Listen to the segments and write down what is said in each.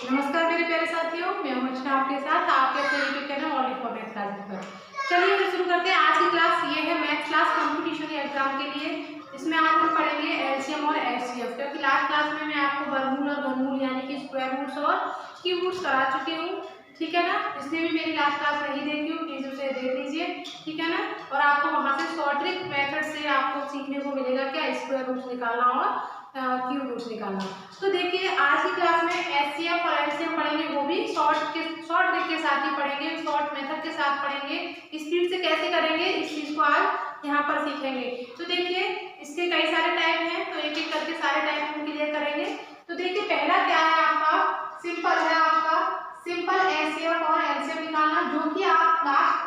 नमस्कार मेरे प्यारे साथियों, मैं हूं अर्चना आपके साथ आपके अपने YouTube channel only for math classes पर। चलिए फिर शुरू करते हैं। आज की क्लास ये है मैथ क्लास कंपटीशन एग्जाम के लिए। इसमें आज हम पढ़ेंगे एलसीएम और एचसीएफ, क्योंकि लास्ट क्लास में मैं आपको वर्गमूल और घनमूल यानी कि स्क्वायर रूट्स और क्यूब रूट्स करा चुकी हूँ, ठीक है ना। जिसने भी मेरी लास्ट क्लास नहीं देखी हो प्लीज उसे देख लीजिए, ठीक है ना। और आपको वहां से शॉर्ट ट्रिक मेथड से आपको सीखने को मिलेगा क्या स्क्वायर रूट्स निकालना और क्यूब रूट्स निकालना। तो देखिए आज की क्लास में एचसीएफ और एलसीएम पढ़ेंगे, वो भी शॉर्ट ट्रिक के साथ ही पढ़ेंगे, शॉर्ट मेथड के साथ पढ़ेंगे। स्पीड से कैसे करेंगे इस चीज को आज यहाँ पर सीखेंगे। तो देखिए इसके कई सारे टाइप हैं, तो एक एक करके सारे टाइप हम क्लियर करेंगे। तो देखिए पहला क्या है आपका, सिंपल है आपका सिंपल एचसीएफ और एलसीएम निकालना, जो कि आप लास्ट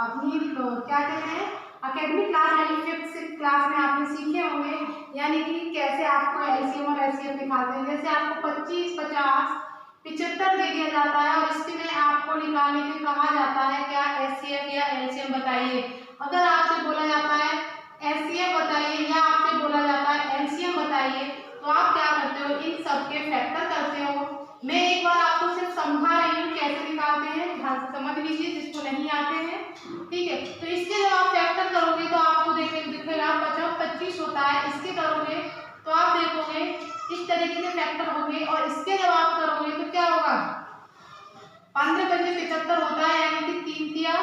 अपनी क्या कहते हैं अकेडमिक क्लास यानी 5th क्लास में आपने सीखे होंगे, यानी कि कैसे आपको एलसीएम और एचसीएफ निकालते हैं। जैसे आपको 25, 50, 75 दे दिया जाता है और इसमें आपको निकालने के कहा जाता है क्या एचसीएफ या एलसीएम बताइए। अगर आपसे बोला जाता है एचसीएफ बताइए या आपसे बोला जाता है एलसीएम बताइए, तो आप क्या करते हो, इन सबके फैक्टर करते हो। मैं एक बार आपको सिर्फ समझा रही हूँ कैसे निकालते हैं, ध्यान से समझ लीजिए जिसको नहीं आते हैं, ठीक है। तो इसके जब आप फैक्टर करोगे तो आपको दिखेगा 25 होता है, इसके करोगे तो आप देखोगे इस तरीके से फैक्टर होंगे, और इसके जब आप करोगे तो क्या होगा 15 पंजे 75 होता है, यानी कि 3 तिया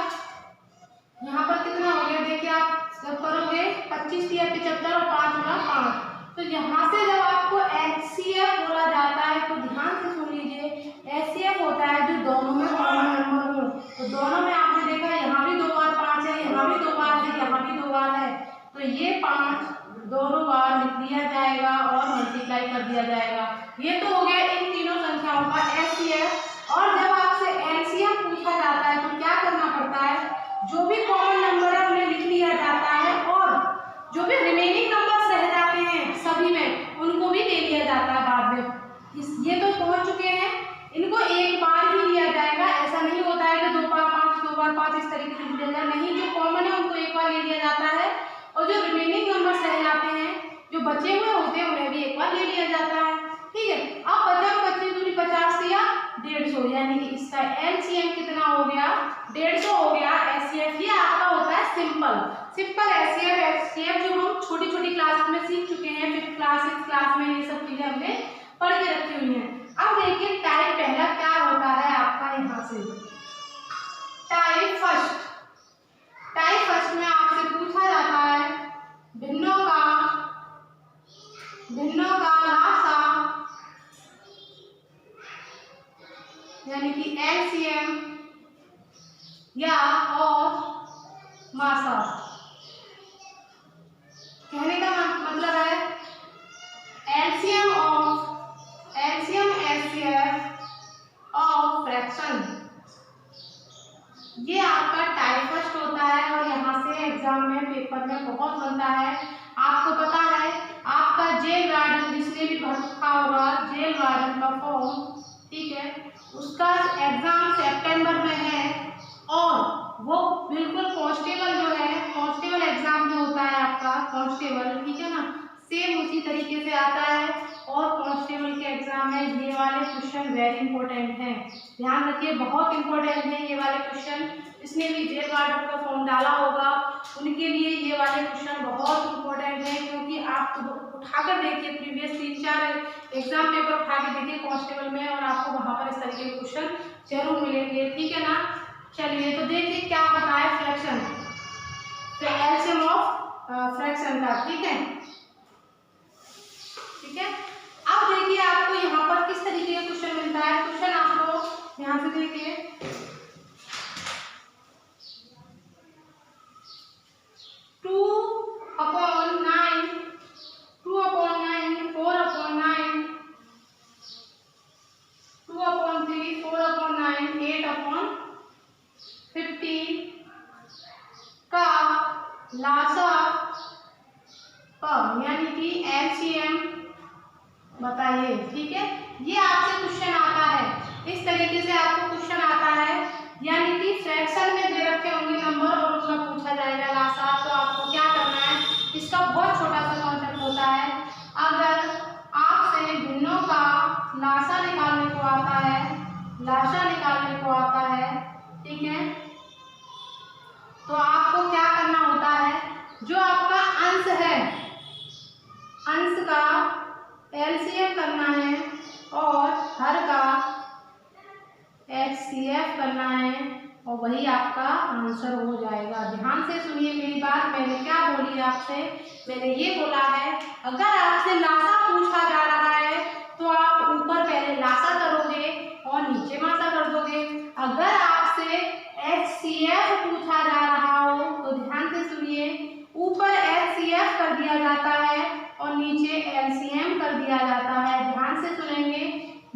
यहाँ पर कितना हो गया। देखिए आप जब करोगे 25 तिया 75 और 5 गुना 5, तो यहाँ से जब आपको एचसीएफ बोला जाता है तो ध्यान से सुन लीजिए, एचसीएफ होता है जो दोनों में कॉमन नंबर हो। तो दोनों में आपने देखा यहाँ भी 2 बार 5 है, यहाँ भी 2 बार है, यहाँ भी 2 बार है, तो ये 5 दोनों बार लिख दिया जाएगा और मल्टीप्लाई कर दिया जाएगा। ये तो हो गया इन तीनों संख्याओं का एचसीएफ। और जब आपसे एलसीएम पूछा जाता है तो क्या करना पड़ता है, जो भी कॉमन नंबर है उन्हें लिख लिया जाता है और जो भी रिमेनिंग नंबर्स रह जाते हैं सभी में उनको भी ले लिया जाता है बाद में। ये तो पहुंच चुके हैं, इनको एक बार ही लिया जाएगा, ऐसा नहीं होता है कि 2 बार 5 2 बार 5 इस तरीके से लिया जाएगा, नहीं। जो कॉमन है उनको एक बार ले लिया जाता है और जो रिमेनिंग नंबर्स रह जाते हैं जो बचे हुए होते हैं उन्हें भी एक बार ले लिया जाता है, ठीक है। अब 50 25 दूनी 50 या 150, यानी कि इसका एलसीएम कितना हो गया 150 हो गया। एचसीएफ ये आपका होता है सिंपल एचसीएफ एचसीएफ जो हम छोटी छोटी क्लास में सीख चुके हैं, 5th क्लास 6th क्लास में ये सब चीजें हमने पढ़ के रखी हुई हैं। अब देखिए टाइप पहला क्या होता है आपका, यहाँ से टाइप फर्स्ट में आपसे पूछा जाता है भिन्नों का लासा, यानी कि एलसीएम या और मासा। कहने का मतलब है एलसीएम एचसीएफ ऑफ फ्रैक्शन, ये आपका टाइप फर्स्ट होता है और यहाँ से एग्जाम में पेपर में बहुत बनता है। आपको पता है आपका जेल वार्डन जिसने भी भर रखा होगा जेल वार्डन का फॉर्म, ठीक है, उसका एग्जाम सितंबर में है और वो बिल्कुल कांस्टेबल जो है कांस्टेबल एग्जाम जो होता है आपका कांस्टेबल, ठीक है ना, सेम उसी तरीके से आता है। और कांस्टेबल के एग्जाम में ये वाले क्वेश्चन वेरी इंपॉर्टेंट हैं, ध्यान रखिए बहुत इंपॉर्टेंट है ये वाले क्वेश्चन। इसने भी जेल वार्डन का फॉर्म डाला होगा उनके लिए ये वाले क्वेश्चन बहुत इंपॉर्टेंट है, क्योंकि आप उठाकर देखिए प्रीवियस 3-4 एग्जाम पेपर उठा के देखिए कांस्टेबल में और आपको वहां पर इस तरीके के क्वेश्चन जरूर मिलेंगे, ठीक है ना। चलिए तो देखिए क्या होता है फ्रैक्शन, एलसीएम ऑफ फ्रैक्शन का, ठीक है। अब देखिए आपको यहाँ पर किस तरीके का क्वेश्चन मिलता है। क्वेश्चन आप लोग यहाँ से देखिए 2/9 2/9 4/9 2/3 4/9 8/15 का लासा यानी कि एलसीएम बताइए, ठीक है। ये आपसे क्वेश्चन आता है, इस तरीके से आपको क्वेश्चन आता है, यानी कि फ्रैक्शन में दे रखे होंगे नंबर और उसका पूछा जाएगा लासा। तो आपको क्या करना है, इसका बहुत छोटा सा कॉन्सेप्ट होता है। अगर आपसे भिन्नों का लासा निकालने को आता आंसर हो जाएगा। ध्यान से सुनिए मेरी बात, मैंने क्या बोली आपसे, मैंने ये बोला है अगर आपसे लासा पूछा जा रहा है तो आप ऊपर पहले लासा करोगे और नीचे मासा कर दोगे। अगर आपसे HCF पूछा जा रहा हो तो ध्यान से सुनिए, ऊपर HCF कर दिया जाता है और नीचे LCM कर दिया जाता है। ध्यान से सुनेंगे,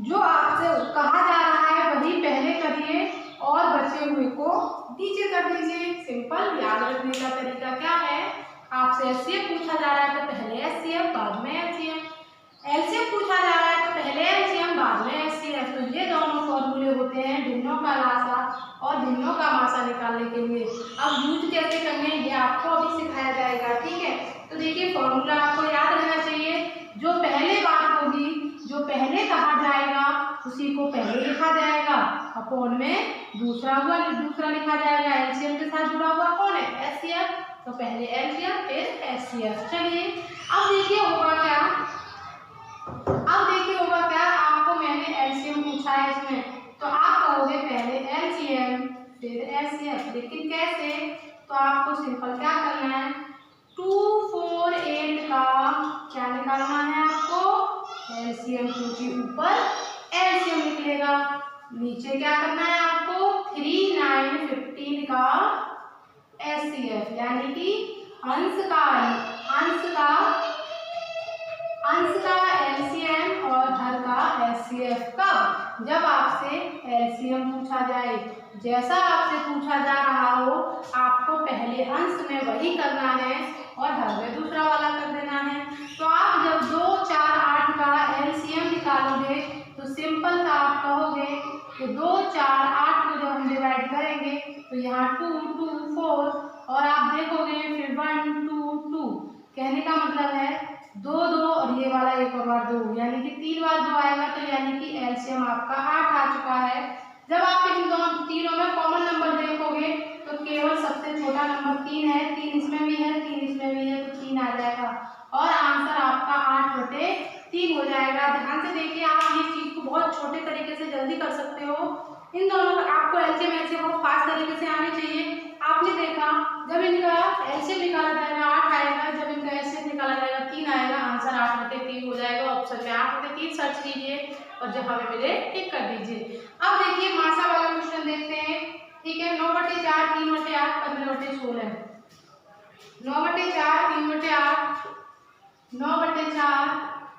जो आपसे कहा जा रहा है वही पहले करिए और बचे हुए को नीचे कर दीजिए। सिंपल, याद रखने का तरीका क्या है, आपसे HCF पूछा जा रहा है तो पहले HCF बाद में LCM, LCM पूछा जा रहा है तो पहले LCM बाद में HCF। तो ये दोनों फॉर्मूले होते हैं भिन्नों का लासा और भिन्नों का मासा निकालने के लिए। अब यूज कैसे करने हैं ये आपको अभी सिखाया जाएगा, ठीक है। तो देखिए फॉर्मूला आपको याद रहना चाहिए, जो पहले बात होगी, जो पहले कहा जाएगा उसी को पहले लिखा जाएगा, अपॉन में दूसरा लिखा जाएगा। LCM के साथ जुड़ा हुआ कौन है, HCF, तो पहले LCM फिर HCF। चलिए अब देखिए होगा क्या, आपको मैंने LCM पूछा है इसमें, तो आप कहोगे पहले LCM फिर HCF, लेकिन कैसे, तो आपको सिंपल क्या करना है, 2, 4, 8 का क्या निकालना है आपको, LCM, क्योंकि ऊपर LCM निकलेगा, नीचे क्या करना है आपको 3, 9, 15 का HCF, यानी कि अंश का LCM और हर का HCF। कब, जब आपसे LCM पूछा जाए, जैसा आपसे पूछा जा रहा हो आपको पहले अंश में वही करना है और हर में दूसरा वाला कर देना है। तो आप जब 2, 4, 8 का LCM निकालोगे तो सिंपल सा आप कहोगे कि 2, 4, 8 को जब हम डिवाइड करेंगे तो यहाँ 2, 2, 4 और आप देखोगे फिर 1, 2, 2, कहने का मतलब है 2, 2 और ये वाला एक और बार 2, यानी कि 3 बार 2 आएगा, तो यानी कि LCM आपका 8 आ चुका है। जब आप इन दोनों तीनों में कॉमन नंबर देखोगे तो केवल सबसे छोटा नंबर 3 है, 3 इसमें भी है, 3 इसमें भी है, तो 3 आ जाएगा और आंसर आपका 8/3 हो जाएगा। ध्यान से देखिए, आप ये चीज को बहुत छोटे तरीके से जल्दी कर सकते हो। इन दोनों का आपको LCM बहुत फास्ट तरीके से आनी चाहिए। आपने देखा जब इनका LCM निकाला जाएगा 8 आएगा, जब इनका HCF निकाला जाएगा 3 आएगा, आंसर 8/3 हो जाएगा। ऑप्शन में 8/3 सर्च कीजिए और जहां पे मिले टिक कर दीजिए। अब देखिए मासा वाला क्वेश्चन देखते हैं, ठीक है। 9/4 3/8 15/16, 9/4 3/8, 9/4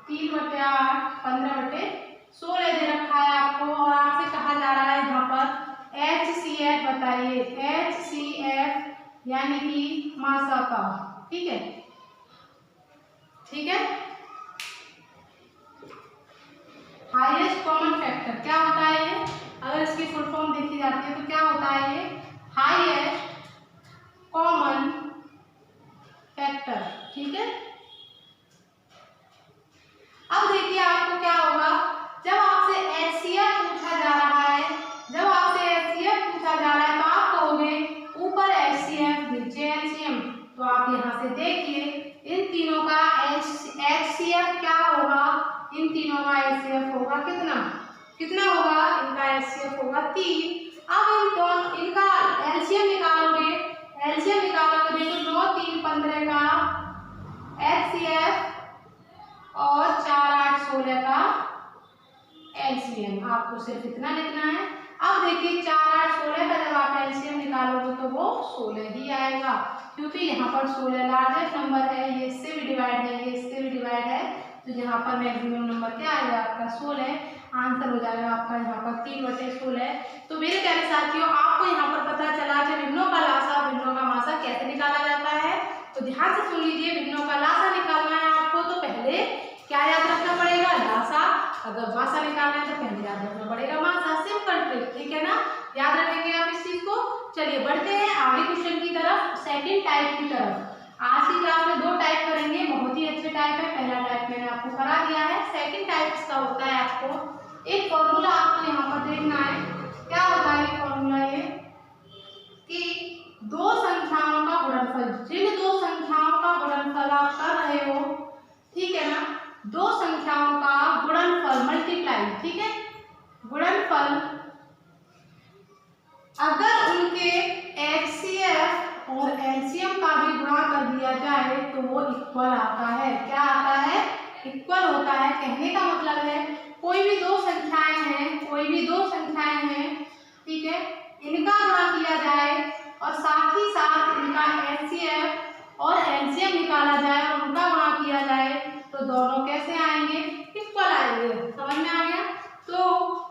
3/8 15/16 दे रखा है आपको और आपसे कहा जा रहा है यहाँ पर HCF बताइए, HCF यानी कि मासा का, ठीक है, ठीक है। हाईएस्ट कॉमन फैक्टर क्या होता है ये, अगर इसकी फुल फॉर्म देखी जाती है तो क्या होता है ये, हाईएस्ट कॉमन फैक्टर, ठीक है। अब देखिए आपको क्या होगा, जब आपसे HCF पूछा जा रहा है, तो आप कहोगे ऊपर HCF नीचे LCM, तो आप यहाँ से देखिए इन तीनों का HCF क्या होगा, इन तीनों का HCF होगा कितना होगा, इनका HCF होगा 3। अब इनका LCM निकालोगे देखो 9, 3, 15 का HCF और 4, 8, 16 का LCM, आपको सिर्फ इतना लिखना है। अब देखिए 4, 8, 16 का जब आप LCM निकालोगे तो वो 16 ही आएगा, क्योंकि यहाँ पर 16 लार्जेस्ट नंबर है, ये इससे भी डिवाइड है, ये इससे भी डिवाइड है, तो यहाँ पर मैक्सिमम नंबर क्या आएगा आपका 16, आंसर हो जाएगा आपका यहाँ पर 3/16। तो मेरे प्यारे साथियों, आपको यहाँ पर पता चला कि भिन्नों का लासा भिन्नों का मासा कैसे निकाला जाता है। तो ध्यान से सुन लीजिए, भिन्नों का लासा निकालना है आपको तो पहले क्या याद रखना पड़ेगा, लासा, अगर मासा निकालना है तो पहले याद रखना पड़ेगा मासा। सिंपल ट्रिक, ठीक है ना, याद रखेंगे आप इस चीज को। चलिए बढ़ते हैं आगे क्वेश्चन की तरफ, सेकंड टाइप की तरफ। आज की क्लास में 2 टाइप करेंगे, बहुत ही अच्छे टाइप है। पहला टाइप मैंने आपको करा दिया है, सेकंड टाइप इसका होता है आपको एक फॉर्मूला आपको यहाँ पर देखना है। क्या होता है फॉर्मूला ये, कि 2 संख्याओं का गुणनफल, जिन 2 संख्याओं का गुणनफल आप कर रहे हो, ठीक है ना, 2 संख्याओं का गुणनफल मल्टीप्लाई, ठीक है, गुणनफल अगर उनके HCF तो वो इक्वल आता है। क्या आता है? इक्वल होता है। कहने का मतलब है कोई भी दो संख्याएं हैं, कोई भी दो संख्याएं हैं, ठीक है, इनका गुणा किया जाए और साथ ही साथ इनका एचसीएफ और एलसीएम निकाला जाए और उनका गुणा किया जाए तो दोनों कैसे आएंगे? इक्वल आएंगे। समझ में आ गया? तो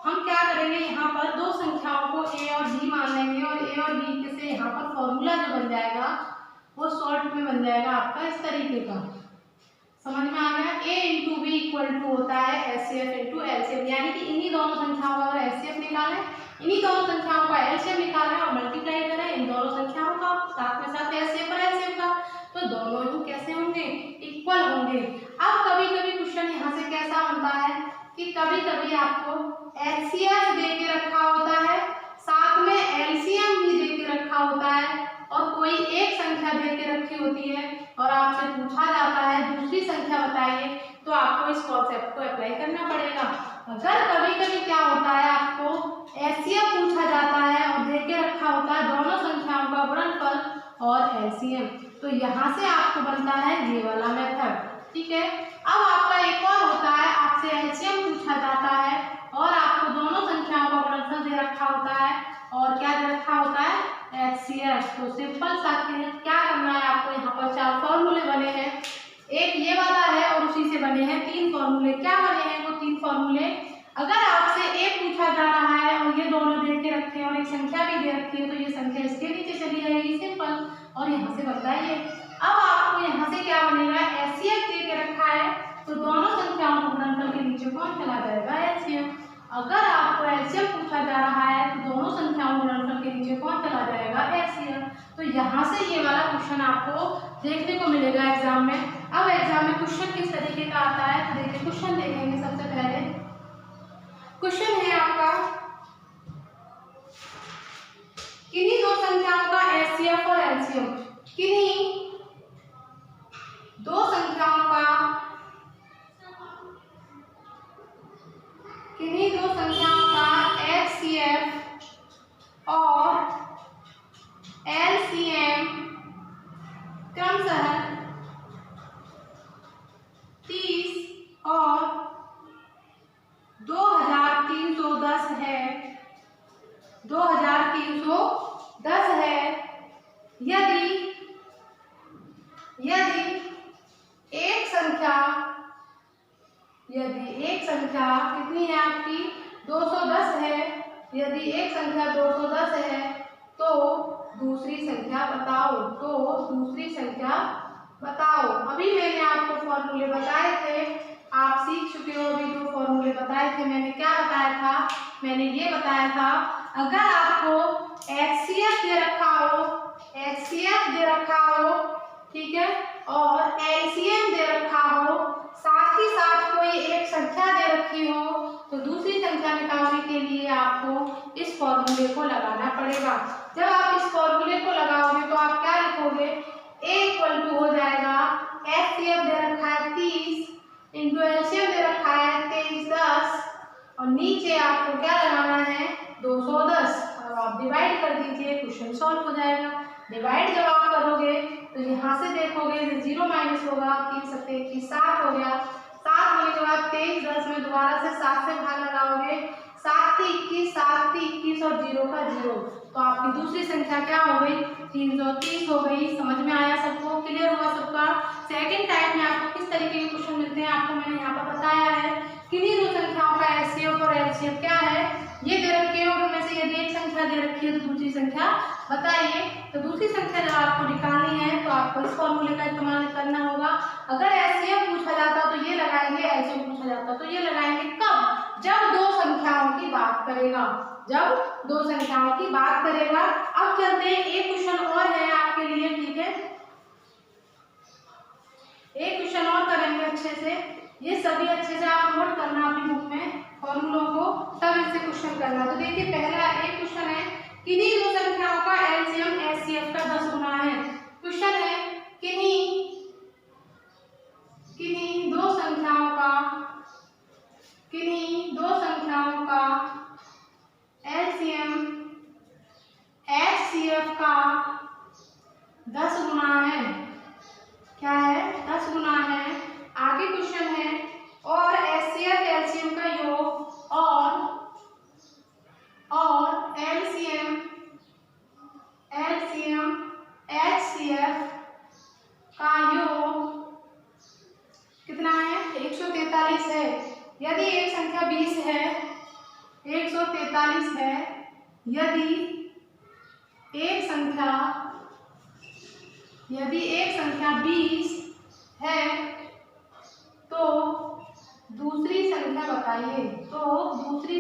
हम क्या करेंगे, यहाँ पर दो संख्याओं को ए और बी मान लेंगे और ए और बी से यहाँ पर फॉर्मूला जो बन जाएगा वो शॉर्ट में बन जाएगा आपका इस तरीके का। समझ में आ गया? a into B equal to होता है एचसीएफ इंटू एलसीएम, यानी कि इन्हीं दोनों संख्याओं का अगर एचसीएफ निकालें, इन्हीं दोनों संख्याओं का एलसीएम निकालें और मल्टीप्लाई करें इन दोनों संख्याओं का साथ में साथ एचसीएफ और एलसीएम का, तो दोनों ही कैसे होंगे? इक्वल होंगे। अब कभी कभी क्वेश्चन यहाँ से कैसा बनता है कि कभी कभी आपको एचसीएफ दे के रखा होता है, साथ में एलसीएम भी दे के रखा होता है और कोई एक संख्या दे के रखी होती है और आपसे पूछा जाता है दूसरी संख्या बताइए, तो आपको इस कॉन्सेप्ट को अप्लाई करना पड़ेगा। अगर कभी कभी क्या होता है आपको एचसीएफ पूछा जाता है और दे के रखा होता है दोनों संख्याओं का गुणनफल और एलसीएम, तो यहाँ से आपको बनता है ये वाला मेथड। ठीक है, अब आपका एक और होता है, आपसे एलसीएम पूछा जाता है और आपको दोनों संख्याओं का गुणनफल दे रखा होता है और क्या दे रखा होता है? एचसीएफ। तो सिंपल सा क्या करना है आपको, यहाँ पर चार फॉर्मूले बने हैं, एक ये वाला है और उसी से बने हैं तीन फॉर्मूले। क्या बने हैं वो तीन फॉर्मूले? अगर आपसे एक पूछा जा रहा है और ये दोनों दे के रखे हैं और एक संख्या भी दे रखी है तो ये संख्या इसके नीचे चली जाएगी सिंपल, और यहाँ से बनता है ये। अब आपको यहाँ से क्या बनेगा? एचसीएफ दे के रखा है तो दोनों संख्याओं को गुणनफल के नीचे कौन चला जाएगा? एचसीएफ। अगर आपको एलसीएम पूछा जा रहा है तो दोनों संख्याओं को गुणनफल के नीचे कौन चला जाएगा? एचसीएफ। तो यहाँ से ये वाला क्वेश्चन आपको देखने को मिलेगा एग्जाम में। अब एग्जाम में क्वेश्चन किस तरीके का आता है तो देखिए, क्वेश्चन देखेंगे। सबसे पहले क्वेश्चन है आपका, किन्हीं दो संख्याओं का एचसीएफ और एलसीएम, किन्हीं दो संख्याओं का एचसीएफ और एलसीएम क्रमशः 30 और 2310 है, 2310 है। यदि एक संख्या कितनी है आपकी? 210 है। यदि एक संख्या 210 है तो दूसरी संख्या बताओ, अभी मैंने आपको फॉर्मूले बताए थे, आप सीख चुके हो। अभी दो फॉर्मूले बताए थे मैंने। क्या बताया था? मैंने ये बताया था, अगर आपको एचसीएफ दे रखा हो, ठीक है, और एलसीएम दे रखा हो, साथ ही साथ कोई एक संख्या दे रखी हो, तो दूसरी संख्या निकालने के लिए आपको इस फॉर्मूले को लगाना पड़ेगा। जब आप इस फॉर्मूले को लगाओगे तो आप क्या लिखोगे? a इक्वल टू हो जाएगा, एचसीएफ दे रखा है 30 इंटू एलसीएम दे रखा है 2310 और नीचे आपको क्या लगाना है? 210। अब आप डिवाइड कर दीजिए, क्वेश्चन सॉल्व हो जाएगा। डिवाइड जब आप करोगे तो यहाँ से देखोगे 0 माइनस होगा, 3 सत्ते 21, 7 हो गया। 7 होने के बाद 23 10 में दोबारा से 7 से भाग लगाओगे, 7 3 21 और 0 का 0, तो आपकी दूसरी संख्या क्या हो गई? 330 हो गई। समझ में आया सबको? क्लियर हुआ सबका? सेकंड टाइप में आपको किस तरीके के क्वेश्चन मिलते हैं आपको मैंने यहाँ पर बताया है। किन्हीं दो संख्याओं का एचसीएफ और एलसीएम क्या है ये दे रखे हैं और उनमें से यदि एक संख्या दे रखी है तो दूसरी संख्या बताइए। तो दूसरी संख्या जब आपको निकालनी है तो आपको इस फॉर्मूले का इस्तेमाल करना होगा। अगर एचसीएफ पूछा जाता तो ये लगाएंगे, एलसीएम पूछा जाता तो ये लगाएंगे। कब? जब दो संख्याओं की बात करेगा, अब चलते हैं, एक क्वेश्चन और है आपके लिए, ठीक है, एक क्वेश्चन और करेंगे अच्छे से। ये सभी अच्छे से आप नोट करना अपनी बुक में फॉर्मूलों को, तब इससे क्वेश्चन करना। तो देखिए, पहला एक क्वेश्चन है, किन्हीं दो संख्याओं का एलसीएम एचसीएफ का 10 गुना है। क्वेश्चन है, किन्हीं दो संख्याओं का एलसीएम एचसीएफ का 10 गुना है। क्या है? 143 है, यदि एक संख्या 20 है, 143 है, यदि एक संख्या 20 है तो दूसरी संख्या बताइए। तो दूसरी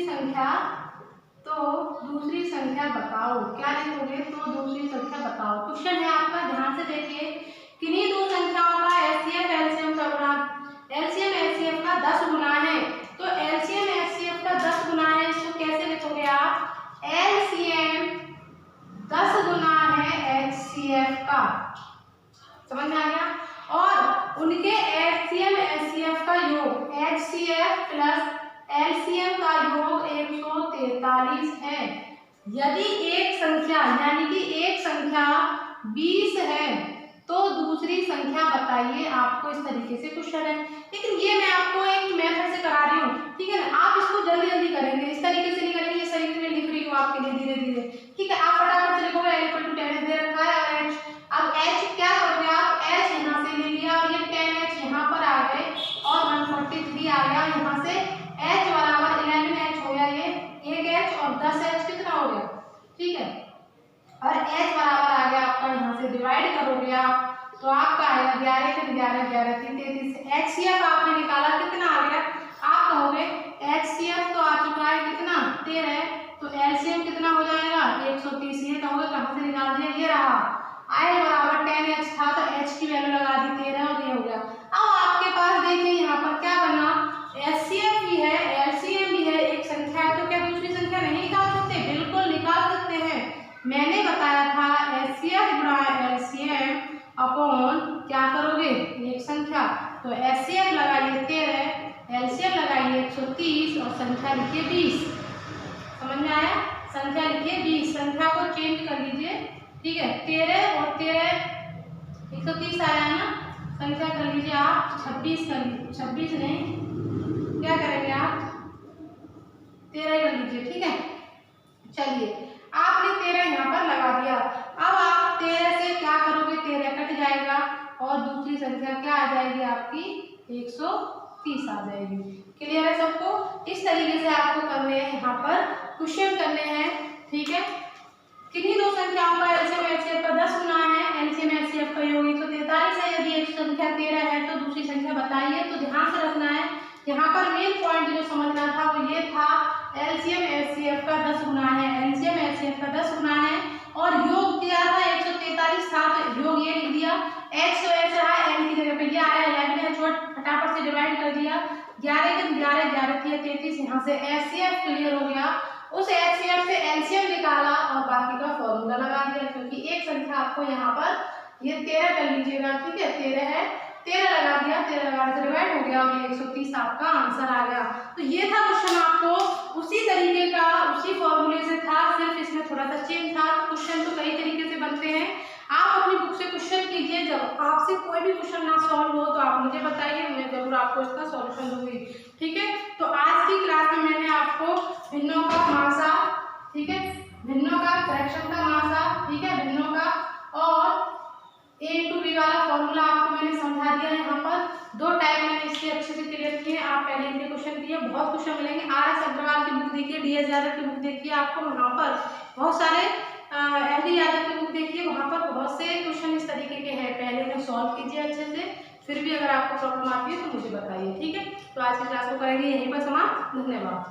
संख्या बताओ। क्या लिखोगे? तो दूसरी संख्या बताओ। क्वेश्चन है आपका, ध्यान से देखिए। किन्हीं दो संख्याओं का एलसीएम एलसीएम का गुणा, एलसीएम एलसीएम का 10 गुना है। तो एलसीएम एलसीएम का 10 गुना है, इसको कैसे लिखोगे आप? एलसीएम 10 गुना है एचसीएफ का। समझ में आ गया? और उनके एचसीएम एचसीएफ का योग, एचसीएफ प्लस एलसीएम का योग 143 है। यदि एक संख्या यानी कि एक संख्या 20 है तो दूसरी संख्या बताइए। आपको इस तरीके से क्वेश्चन है, लेकिन ये मैं आपको एक मेथड से करा रही हूँ, ठीक है ना? आप इसको जल्दी जल्दी करेंगे, इस तरीके से नहीं करेंगे, इस तरीके से लिख रही हूँ आपके लिए धीरे धीरे, ठीक है? आप फटाफट से लिखोगे। L = 10 दे रखा है और h, अब h क्या करोगे आप? h यहाँ से ले लिया और ये 10h यहाँ पर आ गए और 143 आ गया। यहाँ से h बराबर 11h हो गया, ये 1h और 10h कितना हो गया, ठीक है? और h बराबर आ गया आपका, यहाँ से डिवाइड करोगे आप तो आपका आएगा 11 के 11 11 33। HCF आपने निकाला, कितना आ गया? आप कहोगे HCF तो आ चुका है कितना? 13। तो LCM कितना हो जाएगा? 130। ये कहोगे कहाँ से निकाल दिया? ये रहा, I बराबर 10H था तो H की वैल्यू लगा दी 13 और ये हो गया। अब आपके पास देखिए यहाँ पर क्या बना, HCF भी है LCM भी है, एक संख्या है, तो क्या दूसरी संख्या नहीं निकाल सकते? बिल्कुल निकाल सकते हैं। मैंने बताया था HCF गुणा LCM अपॉन क्या करोगे? एक संख्या, तो HCF लगाइए 13, LCM लगाइए 130 और संख्या लिखिए 20। समझ में आया? संख्या लिखिए 20, संख्या को चेंज कर लीजिए, ठीक है? 13 और 13 130 आया ना, संख्या कर लीजिए आप 26 कर लीजिए, 26 नहीं, क्या करेंगे आप? 13 कर लीजिए, ठीक है? चलिए, आपने 13 यहाँ पर लगा दिया। अब आप 13 से क्या करोगे? 13 कट जाएगा और दूसरी संख्या क्या आ जाएगी आपकी? 130 आ जाएगी। क्लियर है सबको? इस तरीके से आपको करने हैं, यहाँ पर क्वेश्चन करने हैं, ठीक है? किन्हीं दो संख्याओं का एलसीएम एचसीएफ का 10 गुना है, एलसीएम एचसीएफ का योग 143 है। यदि एक संख्या 13 है तो दूसरी संख्या बताइए। तो ध्यान से रखना है, यहाँ पर मेन पॉइंट जो समझना था वो ये था, एलसीएम एचसीएफ का 10 गुना है, एलसीएम एचसीएफ का 10 गुना है और योग किया था 143 था तो योग ये लिख दिया, x तो x रहा, l की जगह पे ये आया 11 छोड़, फटाफट से डिवाइड कर दिया, 11 के 11 11 थी 33, यहाँ से एचसीएफ क्लियर हो गया। उस एचसीएफ से एलसीएम निकाला और बाकी का फॉर्मूला लगा दिया, क्योंकि एक संख्या आपको यहाँ पर ये 13 कर लीजिएगा, ठीक है? 13 है, 13 लगा दिया, 13 लगाने से डिवाइड हो गया और ये 130 आपका आंसर आ गया। तो ये था क्वेश्चन, आपको उसी तरीके का उसी फॉर्मूले से था, सिर्फ इसमें थोड़ा सा चेंज था। क्वेश्चन तो कई तरीके से बनते हैं, आप अपनी बुक से क्वेश्चन कीजिए। जब आपसे कोई भी क्वेश्चन ना सॉल्व हो तो आप मुझे बताइए, मैं जरूर आपको इसका सॉल्यूशन दूंगी, ठीक है? तो आज की क्लास में मैंने आपको भिन्नों का मासा, ठीक है, भिन्नों का फ्रैक्शन का मासा, ठीक है, भिन्नों का और a/b वाला फॉर्मूला आपको मैंने समझा दिया है। यहाँ पर दो टाइप मैंने इसके अच्छे से क्लियर किए। आप पहले इनके क्वेश्चन दिए, बहुत क्वेश्चन मिलेंगे। RS अग्रवाल की बुक देखिए, DS यादव की बुक देखिए, आपको वहाँ पर बहुत सारे FD यादव की बुक देखिए, वहाँ पर बहुत से क्वेश्चन इस तरीके के हैं। पहले उन्हें सॉल्व कीजिए अच्छे से, फिर भी अगर आपको प्रॉब्लम आती है तो मुझे बताइए, ठीक है? तो आज की क्लास को करेंगे यहीं पर समाप्त। धन्यवाद।